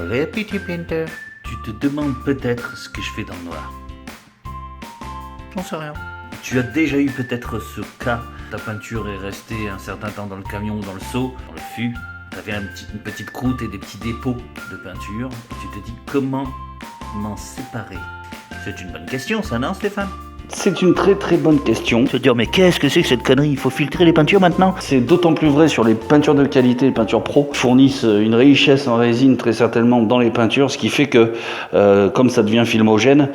Les petits painter, tu te demandes peut-être ce que je fais dans le noir. J'en sais rien. Tu as déjà eu peut-être ce cas, ta peinture est restée un certain temps dans le camion ou dans le seau, dans le fût, tu avais une petite croûte et des petits dépôts de peinture, et tu te dis comment m'en séparer. C'est une bonne question ça, non Stéphane? C'est une très très bonne question. Se dire mais qu'est-ce que c'est que cette connerie? Il faut filtrer les peintures maintenant? C'est d'autant plus vrai sur les peintures de qualité, les peintures pro, fournissent une richesse en résine très certainement dans les peintures, ce qui fait que comme ça devient filmogène,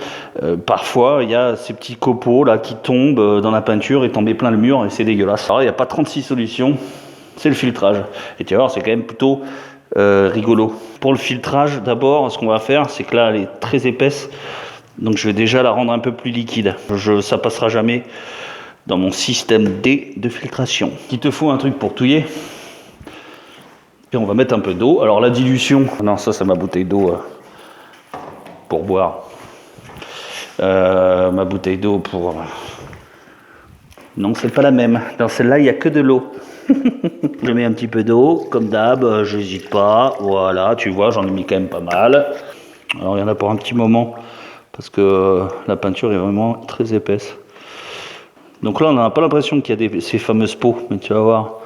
parfois il y a ces petits copeaux là qui tombent dans la peinture et tombent plein le mur et c'est dégueulasse. Alors il n'y a pas 36 solutions, c'est le filtrage. Et tu vas voir, c'est quand même plutôt rigolo. Pour le filtrage, d'abord, ce qu'on va faire, c'est que là elle est très épaisse. Donc je vais déjà la rendre un peu plus liquide. Ça passera jamais dans mon système D de filtration. Il te faut un truc pour touiller. Et on va mettre un peu d'eau. Alors la dilution, non ça c'est ma bouteille d'eau pour boire. Ma bouteille d'eau pour... Non, c'est pas la même. Dans celle-là, il n'y a que de l'eau. Je mets un petit peu d'eau, comme d'hab, je n'hésite pas. Voilà, tu vois, j'en ai mis quand même pas mal. Alors il y en a pour un petit moment. Parce que la peinture est vraiment très épaisse. Donc là, on n'a pas l'impression qu'il y a ces fameuses peaux, mais tu vas voir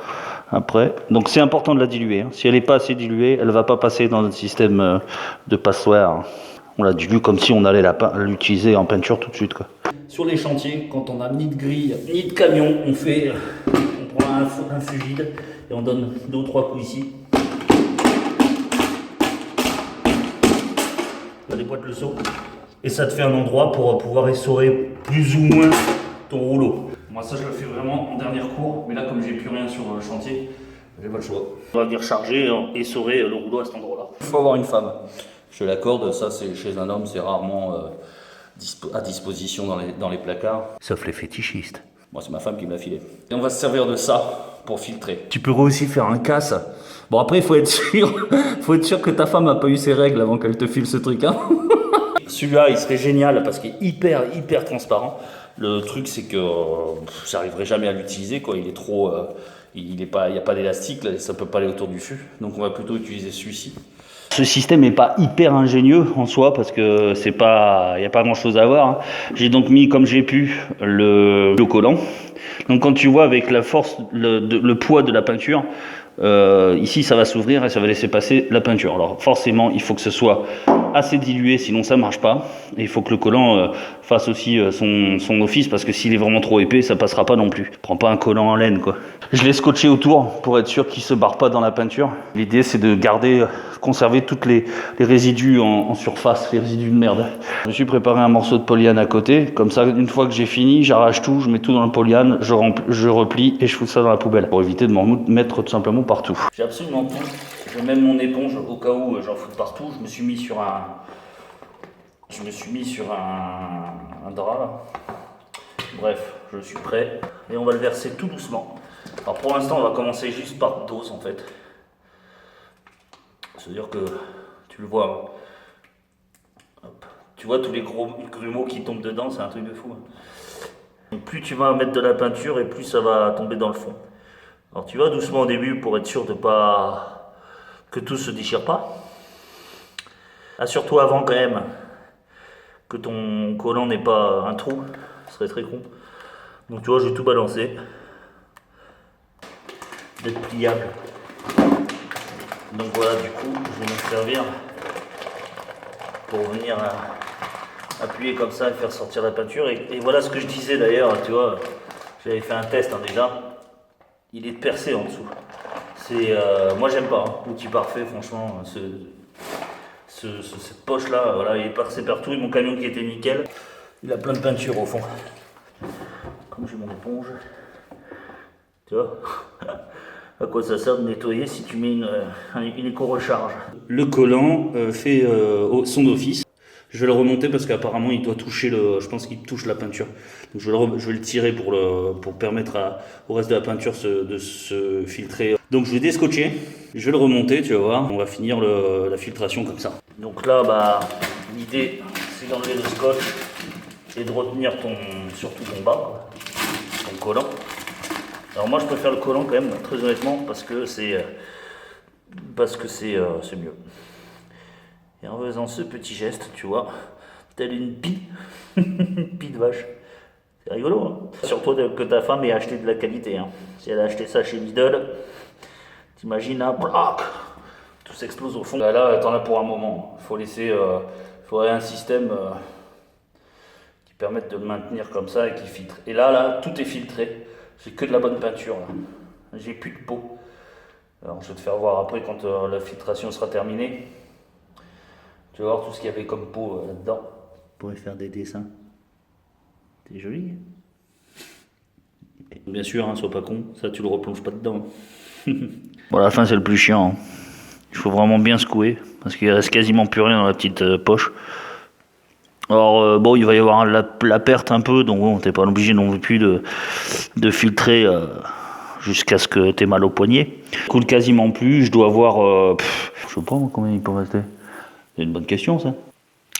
après. Donc c'est important de la diluer. Si elle n'est pas assez diluée, elle ne va pas passer dans notre système de passoire. On la dilue comme si on allait l'utiliser en peinture tout de suite, quoi. Sur les chantiers, quand on n'a ni de grille, ni de camion, on prend un fugide et on donne 2 ou 3 coups ici. On déboîte le seau. Et ça te fait un endroit pour pouvoir essorer plus ou moins ton rouleau. Moi ça je le fais vraiment en dernière cour, mais là comme j'ai plus rien sur le chantier, j'ai pas le choix. On va venir charger, essorer le rouleau à cet endroit-là. Il faut avoir une femme. Je l'accorde, ça c'est chez un homme, c'est rarement à disposition dans les placards. Sauf les fétichistes. Moi c'est ma femme qui me l'a filé. Et on va se servir de ça pour filtrer. Tu pourrais aussi faire un casse. Bon après il faut être sûr que ta femme n'a pas eu ses règles avant qu'elle te file ce truc, hein. Celui-là, il serait génial parce qu'il est hyper transparent. Le truc, c'est que j'arriverai jamais à l'utiliser, quoi. Il est trop, il n'y a pas d'élastique, là, ça peut pas aller autour du fût. Donc, on va plutôt utiliser celui-ci. Ce système n'est pas hyper ingénieux en soi parce que il n'y a pas grand-chose à voir, hein. J'ai donc mis, comme j'ai pu, le collant. Donc, quand tu vois avec la force, le poids de la peinture. Ici ça va s'ouvrir et ça va laisser passer la peinture. Alors forcément il faut que ce soit assez dilué, sinon ça marche pas. Et il faut que le collant fasse aussi son office, parce que s'il est vraiment trop épais, ça passera pas non plus. Prends pas un collant en laine, quoi. Je l'ai scotché autour pour être sûr qu'il se barre pas dans la peinture. L'idée c'est de conserver toutes les résidus en surface, les résidus de merde. Je me suis préparé un morceau de polyane à côté, comme ça une fois que j'ai fini, j'arrache tout, je mets tout dans le polyane, je replie et je fous ça dans la poubelle pour éviter de m'en mettre tout simplement partout. J'ai absolument tout. J'ai même mon éponge au cas où j'en fous partout. Je me suis mis sur un drap là. Bref, je suis prêt et on va le verser tout doucement. Alors pour l'instant, on va commencer juste par dose en fait. C'est-à-dire que tu le vois. Hop. Tu vois tous les gros grumeaux qui tombent dedans, c'est un truc de fou. Et plus tu vas mettre de la peinture et plus ça va tomber dans le fond. Alors tu vas doucement au début pour être sûr de pas que tout se déchire pas. Assure-toi avant quand même que ton collant n'ait pas un trou, ce serait très con. Donc tu vois, j'ai tout balancé, d'être pliable. Donc voilà, du coup, je vais m'en servir pour venir appuyer comme ça et faire sortir la peinture. Et voilà ce que je disais d'ailleurs, tu vois, j'avais fait un test déjà. Il est percé en dessous. Moi j'aime pas, hein. Outil parfait, franchement. Cette poche là, voilà, il est percé partout. Et mon camion qui était nickel, il a plein de peinture au fond. Comme j'ai mon éponge, tu vois, à quoi ça sert de nettoyer si tu mets une éco-recharge. Le collant fait son office. Je vais le remonter parce qu'apparemment il doit toucher je pense qu'il touche la peinture. Donc je vais le tirer pour permettre au reste de la peinture de se filtrer. Donc je vais descotcher, je vais le remonter, tu vas voir. On va finir la filtration comme ça. Donc là, l'idée c'est d'enlever le scotch et de retenir surtout ton bas, ton collant. Alors moi je préfère le collant quand même, très honnêtement, parce que c'est mieux. Et en faisant ce petit geste, tu vois, telle une pie, une pie de vache. C'est rigolo, hein. Surtout que ta femme ait acheté de la qualité. Hein. Si elle a acheté ça chez Lidl, t'imagines, hein, bloc, tout s'explose au fond. Là, t'en as pour un moment. Il faut laisser, faudrait un système qui permette de le maintenir comme ça et qui filtre. Et là, tout est filtré. J'ai que de la bonne peinture. Là. J'ai plus de peau. Alors, je vais te faire voir après quand la filtration sera terminée. Tu vas voir tout ce qu'il y avait comme peau là-dedans. Je pourrais faire des dessins. C'est joli. Bien sûr, hein, sois pas con, ça tu le replonges pas dedans. Bon, à la fin c'est le plus chiant. Hein. Il faut vraiment bien secouer parce qu'il reste quasiment plus rien dans la petite poche. Alors bon, il va y avoir la perte un peu, donc bon, t'es pas obligé non plus de filtrer jusqu'à ce que t'aies mal au poignet. Coule quasiment plus, je dois avoir, je sais pas combien il peut rester. C'est une bonne question ça.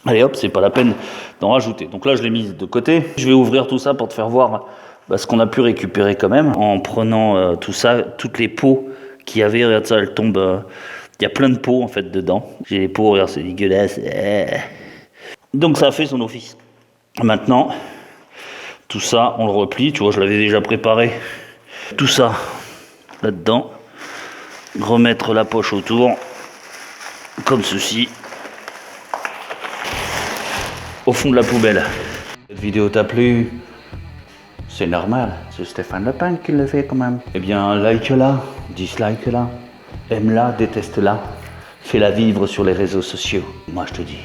Allez hop, c'est pas la peine d'en rajouter. Donc là, je l'ai mise de côté. Je vais ouvrir tout ça pour te faire voir ce qu'on a pu récupérer quand même. En prenant tout ça, toutes les peaux qu'il y avait. Regarde ça, elles tombent. Il y a plein de peaux en fait dedans. J'ai les peaux, regarde, c'est dégueulasse. Donc ça a fait son office. Maintenant, tout ça, on le replie. Tu vois, je l'avais déjà préparé. Tout ça là-dedans. Remettre la poche autour. Comme ceci. Au fond de la poubelle. Cette vidéo t'a plu? C'est normal, c'est Stéphane Lepin qui le fait quand même. Eh bien, like-la, dislike-la, aime-la, déteste-la, fais-la vivre sur les réseaux sociaux. Moi, je te dis,